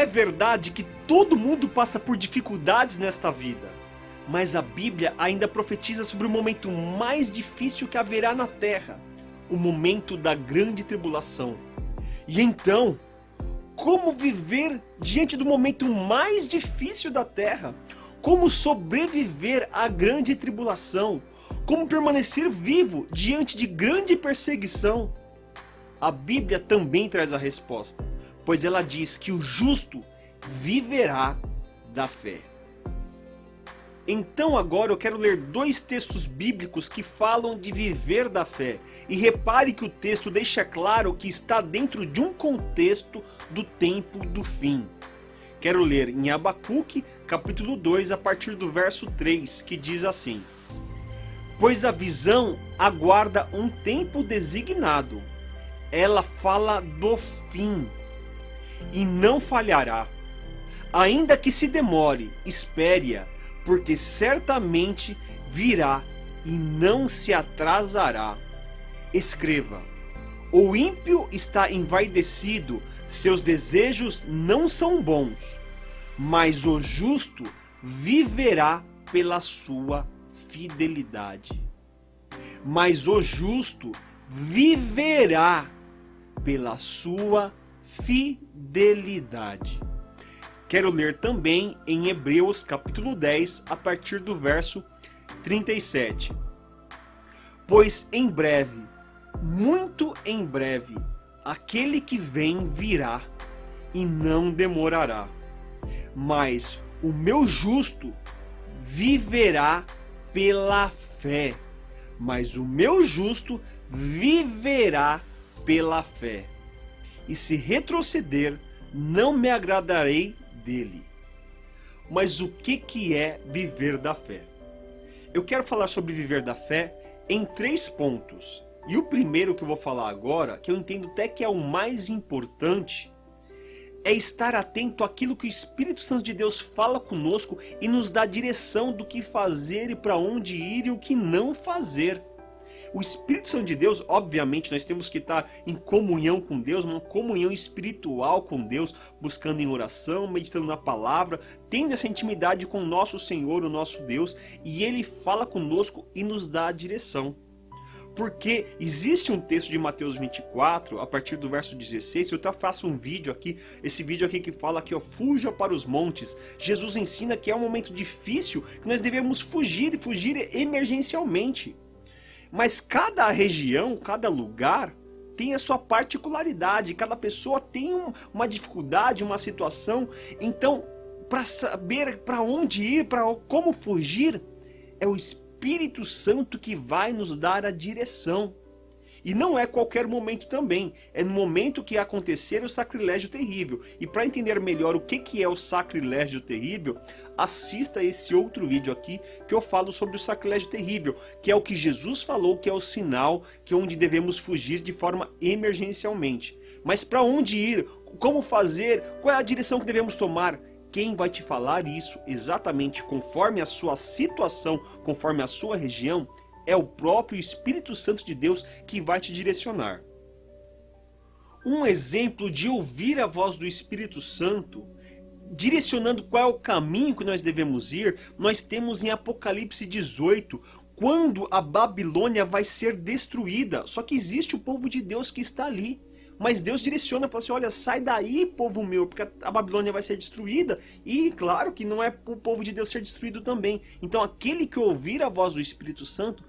verdade que todo mundo passa por dificuldades nesta vida, mas a Bíblia ainda profetiza sobre o momento mais difícil que haverá na terra, o momento da grande tribulação. E então, como viver diante do momento mais difícil da terra? Como sobreviver à grande tribulação? Como permanecer vivo diante de grande perseguição? A Bíblia também traz a resposta, pois ela diz que o justo viverá da fé. Então agora eu quero ler 2 textos bíblicos que falam de viver da fé. E repare que o texto deixa claro que está dentro de um contexto do tempo do fim. Quero ler em Abacuque, capítulo 2, a partir do verso 3, que diz assim: Pois a visão aguarda um tempo designado, ela fala do fim, e não falhará. Ainda que se demore, espere-a, porque certamente virá e não se atrasará. Escreva: o ímpio está envaidecido, seus desejos não são bons, mas o justo viverá pela sua fidelidade. Mas o justo viverá pela sua fidelidade. Quero ler também em Hebreus capítulo 10, a partir do verso 37. Pois em breve, muito em breve, aquele que vem virá e não demorará. Mas o meu justo viverá pela fé. Mas o meu justo viverá pela fé. E se retroceder, não me agradarei dele. Mas o que é viver da fé? Eu quero falar sobre viver da fé em 3 pontos. E o primeiro que eu vou falar agora, que eu entendo até que é o mais importante, é estar atento àquilo que o Espírito Santo de Deus fala conosco e nos dá direção do que fazer e para onde ir e o que não fazer. O Espírito Santo de Deus, obviamente, nós temos que estar em comunhão com Deus, uma comunhão espiritual com Deus, buscando em oração, meditando na palavra, tendo essa intimidade com o nosso Senhor, o nosso Deus, e Ele fala conosco e nos dá a direção. Porque existe um texto de Mateus 24, a partir do verso 16, eu até faço um vídeo aqui, esse vídeo aqui que fala que fuja para os montes. Jesus ensina que é um momento difícil, que nós devemos fugir e fugir emergencialmente. Mas cada região, cada lugar tem a sua particularidade, cada pessoa tem uma dificuldade, uma situação. Então, para saber para onde ir, para como fugir, é o Espírito Santo que vai nos dar a direção. E não é qualquer momento também, é no momento que acontecer o sacrilégio terrível. E para entender melhor o que é o sacrilégio terrível, assista esse outro vídeo aqui que eu falo sobre o sacrilégio terrível, que é o que Jesus falou que é o sinal que é onde devemos fugir de forma emergencialmente. Mas para onde ir, como fazer, qual é a direção que devemos tomar? Quem vai te falar isso exatamente conforme a sua situação, conforme a sua região, é o próprio Espírito Santo de Deus que vai te direcionar. Um exemplo de ouvir a voz do Espírito Santo, direcionando qual é o caminho que nós devemos ir, nós temos em Apocalipse 18, quando a Babilônia vai ser destruída. Só que existe o povo de Deus que está ali. Mas Deus direciona, fala assim, olha, sai daí, povo meu, porque a Babilônia vai ser destruída. E claro que não é para o povo de Deus ser destruído também. Então aquele que ouvir a voz do Espírito Santo,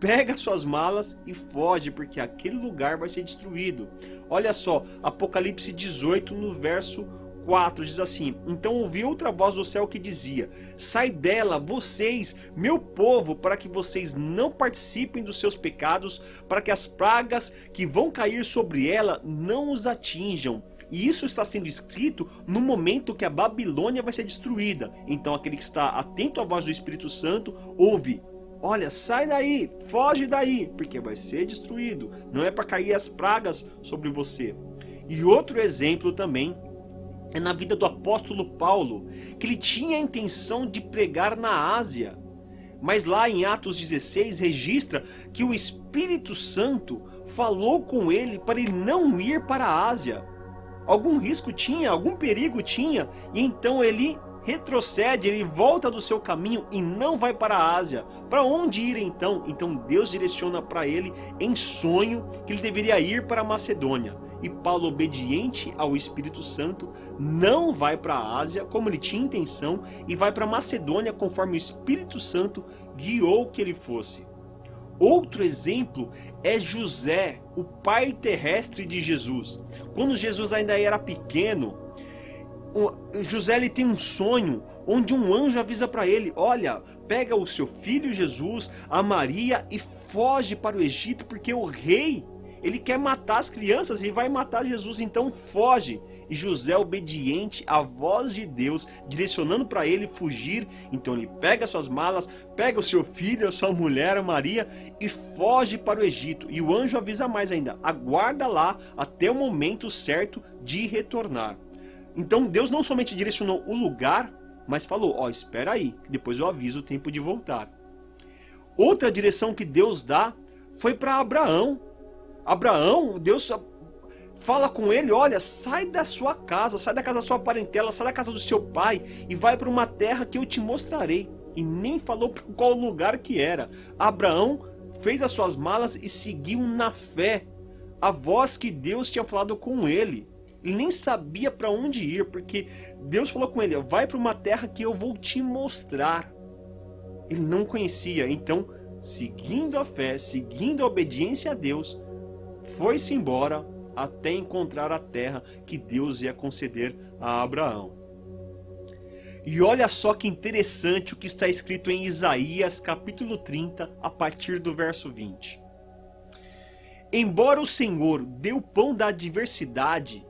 pega suas malas e foge, porque aquele lugar vai ser destruído. Olha só, Apocalipse 18, no verso 4, diz assim: então ouvi outra voz do céu que dizia: sai dela, vocês, meu povo, para que vocês não participem dos seus pecados, para que as pragas que vão cair sobre ela não os atinjam. E isso está sendo escrito no momento que a Babilônia vai ser destruída. Então aquele que está atento à voz do Espírito Santo ouve: olha, sai daí, foge daí, porque vai ser destruído. Não é para cair as pragas sobre você. E outro exemplo também é na vida do apóstolo Paulo, que ele tinha a intenção de pregar na Ásia. Mas lá em Atos 16 registra que o Espírito Santo falou com ele para ele não ir para a Ásia. algum risco tinha, algum perigo tinha, e então ele retrocede, ele volta do seu caminho e não vai para a Ásia. Para onde ir então? Então Deus direciona para ele em sonho que ele deveria ir para a Macedônia. E Paulo, obediente ao Espírito Santo, não vai para a Ásia como ele tinha intenção e vai para a Macedônia conforme o Espírito Santo guiou que ele fosse. Outro exemplo é José, o pai terrestre de Jesus. Quando Jesus ainda era pequeno, José ele tem um sonho onde um anjo avisa para ele: olha, pega o seu filho Jesus, a Maria, e foge para o Egito, porque o rei ele quer matar as crianças e vai matar Jesus, então foge. E José, obediente à voz de Deus, direcionando para ele fugir, então ele pega suas malas, pega o seu filho, a sua mulher, a Maria, e foge para o Egito. E o anjo avisa mais ainda: aguarda lá até o momento certo de retornar. Então Deus não somente direcionou o lugar, mas falou: ó, espera aí, que depois eu aviso o tempo de voltar. Outra direção que Deus dá foi para Abraão. Abraão, Deus fala com ele: olha, sai da sua casa, sai da casa da sua parentela, sai da casa do seu pai e vai para uma terra que eu te mostrarei. E nem falou para qual lugar que era. Abraão fez as suas malas e seguiu na fé a voz que Deus tinha falado com ele. Ele nem sabia para onde ir, porque Deus falou com ele: vai para uma terra que eu vou te mostrar. Ele não conhecia, então, seguindo a fé, seguindo a obediência a Deus, foi-se embora até encontrar a terra que Deus ia conceder a Abraão. E olha só que interessante o que está escrito em Isaías capítulo 30, a partir do verso 20. Embora o Senhor dê o pão da adversidade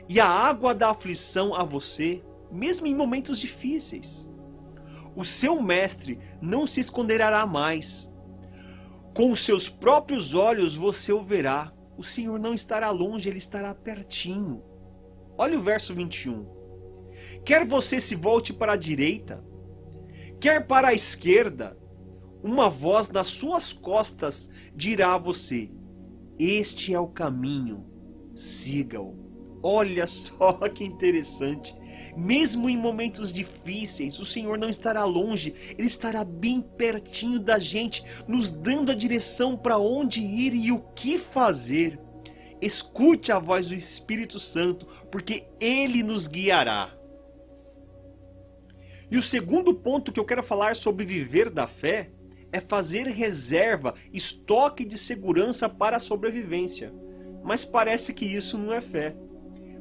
e a água da aflição a você, mesmo em momentos difíceis, o seu mestre não se esconderá mais. Com os seus próprios olhos você o verá. O Senhor não estará longe, Ele estará pertinho. Olha o verso 21. Quer você se volte para a direita, quer para a esquerda, uma voz nas suas costas dirá a você: este é o caminho, siga-o. Olha só que interessante. Mesmo em momentos difíceis, o Senhor não estará longe, Ele estará bem pertinho da gente, nos dando a direção para onde ir e o que fazer. Escute a voz do Espírito Santo, porque Ele nos guiará. E o segundo ponto que eu quero falar sobre viver da fé é fazer reserva, estoque de segurança para a sobrevivência. Mas parece que isso não é fé.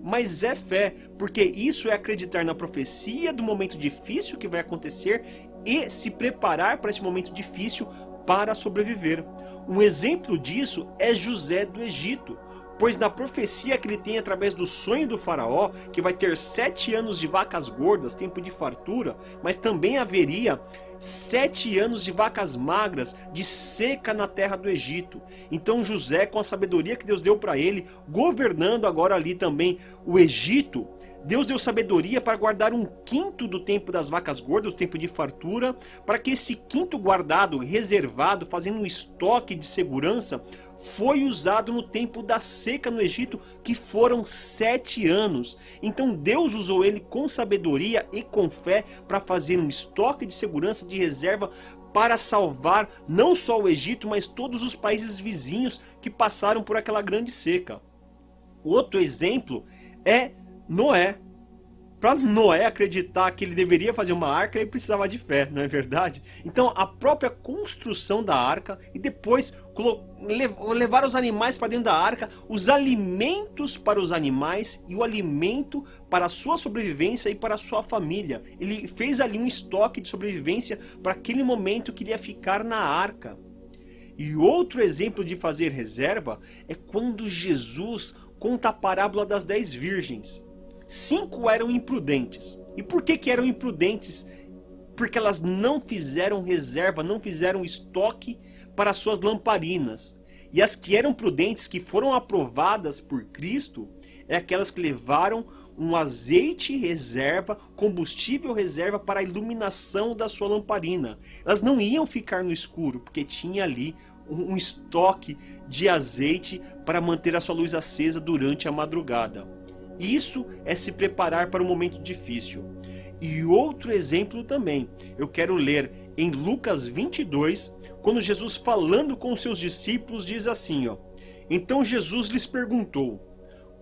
Mas é fé, porque isso é acreditar na profecia do momento difícil que vai acontecer e se preparar para esse momento difícil para sobreviver. Um exemplo disso é José do Egito, pois na profecia que ele tem através do sonho do faraó, que vai ter 7 anos de vacas gordas, tempo de fartura, mas também haveria 7 anos de vacas magras, de seca na terra do Egito. Então José, com a sabedoria que Deus deu para ele, governando agora ali também o Egito, Deus deu sabedoria para guardar 1/5 do tempo das vacas gordas, o tempo de fartura, para que esse quinto guardado, reservado, fazendo um estoque de segurança, foi usado no tempo da seca no Egito, que foram 7 anos. Então Deus usou ele com sabedoria e com fé para fazer um estoque de segurança, de reserva, para salvar não só o Egito, mas todos os países vizinhos que passaram por aquela grande seca. Outro exemplo é Noé. Para Noé acreditar que ele deveria fazer uma arca, ele precisava de fé, não é verdade? Então a própria construção da arca e depois levar os animais para dentro da arca, os alimentos para os animais e o alimento para a sua sobrevivência e para a sua família. Ele fez ali um estoque de sobrevivência para aquele momento que ele ia ficar na arca. E outro exemplo de fazer reserva é quando Jesus conta a parábola das 10 virgens. 5 eram imprudentes. E por que eram imprudentes? Porque elas não fizeram reserva, não fizeram estoque para suas lamparinas. E as que eram prudentes, que foram aprovadas por Cristo, é aquelas que levaram um azeite reserva, combustível reserva para a iluminação da sua lamparina. Elas não iam ficar no escuro, porque tinha ali um estoque de azeite para manter a sua luz acesa durante a madrugada. Isso é se preparar para um momento difícil. E outro exemplo também, eu quero ler em Lucas 22, quando Jesus falando com seus discípulos diz assim, ó: então Jesus lhes perguntou: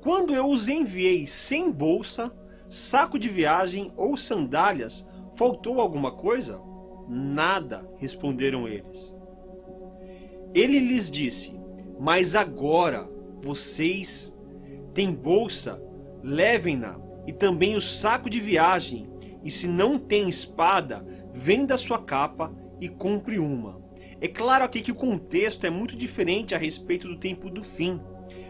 quando eu os enviei sem bolsa, saco de viagem ou sandálias, faltou alguma coisa? Nada, responderam eles. Ele lhes disse: mas agora vocês têm bolsa, levem-na, e também o saco de viagem, e se não tem espada, venda sua capa e compre uma. É claro aqui que o contexto é muito diferente a respeito do tempo do fim,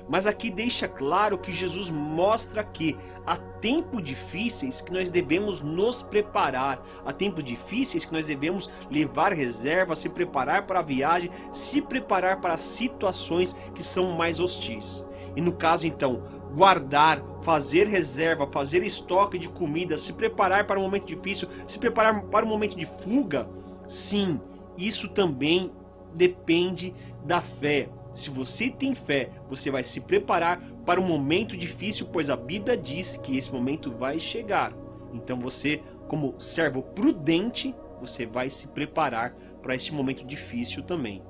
mas aqui deixa claro que Jesus mostra que há tempos difíceis que nós devemos nos preparar, há tempos difíceis que nós devemos levar reserva, se preparar para a viagem, se preparar para situações que são mais hostis. E no caso então, guardar, fazer reserva, fazer estoque de comida, se preparar para um momento difícil, se preparar para um momento de fuga, sim, isso também depende da fé. Se você tem fé, você vai se preparar para um momento difícil, pois a Bíblia diz que esse momento vai chegar. Então você, como servo prudente, você vai se preparar para este momento difícil também.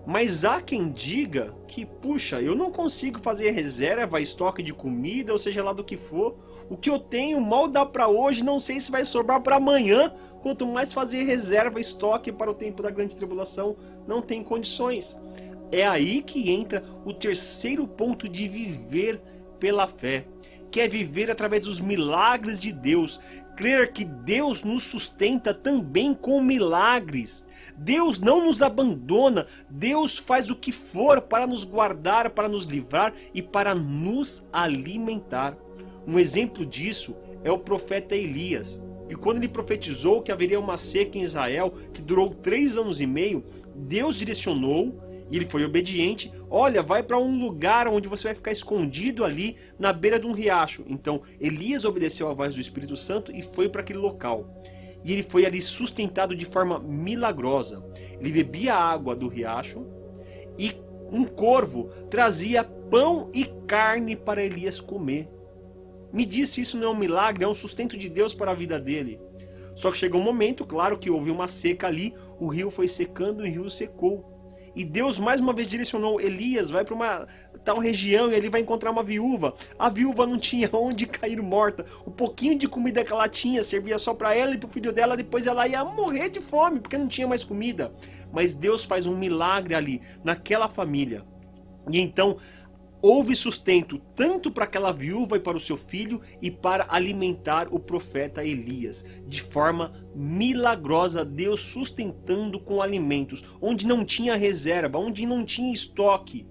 Mas há quem diga que, puxa, eu não consigo fazer reserva, estoque de comida, ou seja lá do que for. O que eu tenho mal dá para hoje, não sei se vai sobrar para amanhã. Quanto mais fazer reserva, estoque para o tempo da grande tribulação, não tem condições. É aí que entra o terceiro ponto de viver pela fé, que é viver através dos milagres de Deus, crer que Deus nos sustenta também com milagres. Deus não nos abandona, Deus faz o que for para nos guardar, para nos livrar e para nos alimentar. Um exemplo disso é o profeta Elias. E quando ele profetizou que haveria uma seca em Israel, que durou 3 anos e meio, Deus direcionou, e ele foi obediente: olha, vai para um lugar onde você vai ficar escondido ali na beira de um riacho. Então Elias obedeceu à voz do Espírito Santo e foi para aquele local. E ele foi ali sustentado de forma milagrosa. Ele bebia a água do riacho e um corvo trazia pão e carne para Elias comer. Me disse, isso não é um milagre, é um sustento de Deus para a vida dele. Só que chegou um momento, claro que houve uma seca ali, o rio foi secando e o rio secou. E Deus mais uma vez direcionou: Elias, vai para uma tal região e ele vai encontrar uma viúva. A viúva não tinha onde cair morta. O pouquinho de comida que ela tinha servia só para ela e para o filho dela. Depois ela ia morrer de fome porque não tinha mais comida. Mas Deus faz um milagre ali, naquela família. E então houve sustento tanto para aquela viúva e para o seu filho e para alimentar o profeta Elias. De forma milagrosa, Deus sustentando com alimentos, onde não tinha reserva, onde não tinha estoque.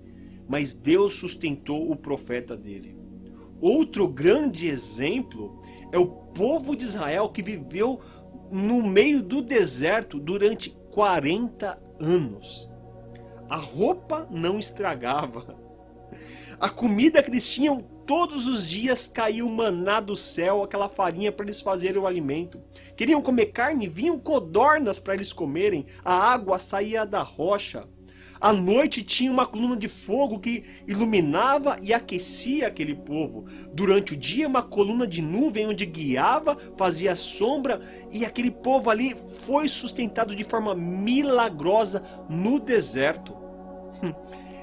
Mas Deus sustentou o profeta dele. Outro grande exemplo é o povo de Israel que viveu no meio do deserto durante 40 anos. A roupa não estragava. A comida que eles tinham todos os dias caiu maná do céu, aquela farinha para eles fazerem o alimento. Queriam comer carne, vinham codornas para eles comerem. A água saía da rocha. À noite tinha uma coluna de fogo que iluminava e aquecia aquele povo. Durante o dia uma coluna de nuvem onde guiava, fazia sombra, e aquele povo ali foi sustentado de forma milagrosa no deserto.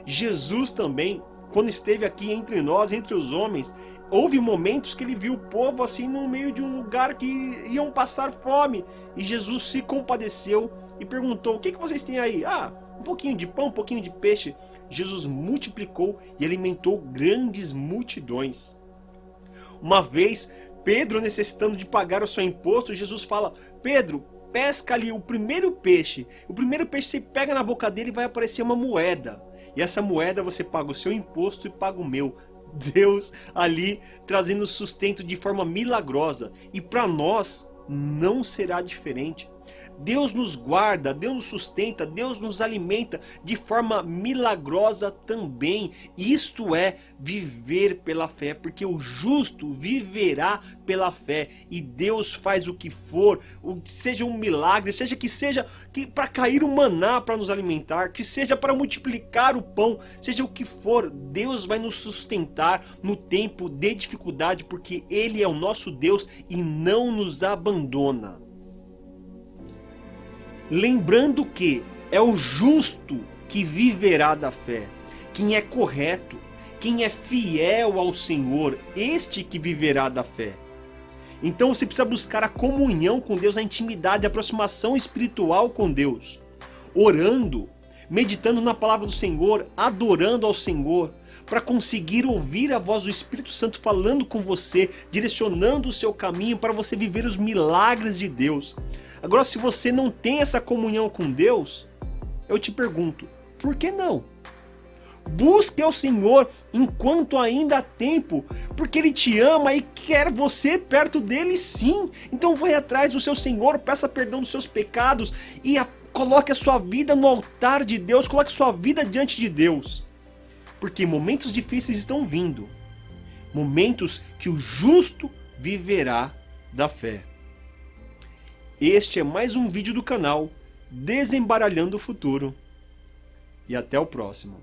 Jesus também, quando esteve aqui entre nós, entre os homens, houve momentos que ele viu o povo assim no meio de um lugar que iam passar fome. E Jesus se compadeceu e perguntou: o que vocês têm aí? Ah, um pouquinho de pão, um pouquinho de peixe. Jesus multiplicou e alimentou grandes multidões. Uma vez, Pedro necessitando de pagar o seu imposto, Jesus fala: Pedro, pesca ali o primeiro peixe. O primeiro peixe você pega na boca dele e vai aparecer uma moeda. E essa moeda você paga o seu imposto e paga o meu. Deus ali trazendo sustento de forma milagrosa. E para nós não será diferente. Deus nos guarda, Deus nos sustenta, Deus nos alimenta de forma milagrosa também. Isto é viver pela fé, porque o justo viverá pela fé. E Deus faz o que for, seja um milagre, seja que para cair o maná para nos alimentar, que seja para multiplicar o pão, seja o que for, Deus vai nos sustentar no tempo de dificuldade, porque Ele é o nosso Deus e não nos abandona. Lembrando que é o justo que viverá da fé, quem é correto, quem é fiel ao Senhor, este que viverá da fé. Então você precisa buscar a comunhão com Deus, a intimidade, a aproximação espiritual com Deus, orando, meditando na palavra do Senhor, adorando ao Senhor, para conseguir ouvir a voz do Espírito Santo falando com você, direcionando o seu caminho para você viver os milagres de Deus. Agora, se você não tem essa comunhão com Deus, eu te pergunto, por que não? Busque ao Senhor enquanto ainda há tempo, porque Ele te ama e quer você perto dele sim. Então vai atrás do seu Senhor, peça perdão dos seus pecados e coloque a sua vida no altar de Deus, coloque a sua vida diante de Deus. Porque momentos difíceis estão vindo, momentos que o justo viverá da fé. Este é mais um vídeo do canal Desembaralhando o Futuro. E até o próximo.